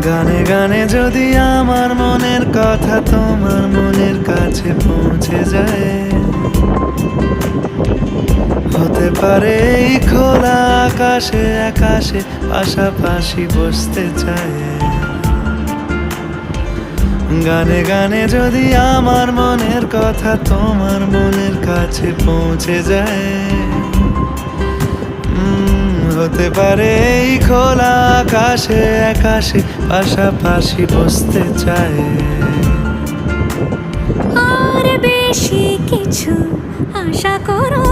গানে গানে যদি আমার মনের কথা তোমার মনের কাছে পৌঁছে যায়, হতে পারে এই খোলা আকাশে আকাশে পাশাপাশি বসতে চায়। গানে গানে যদি আমার মনের কথা তোমার মনের কাছে পৌঁছে যায়, হতে পারে এই খোলা আকাশে আকাশে পাশাপাশি বসতে চায়। আর বেশি কিছু আশা করো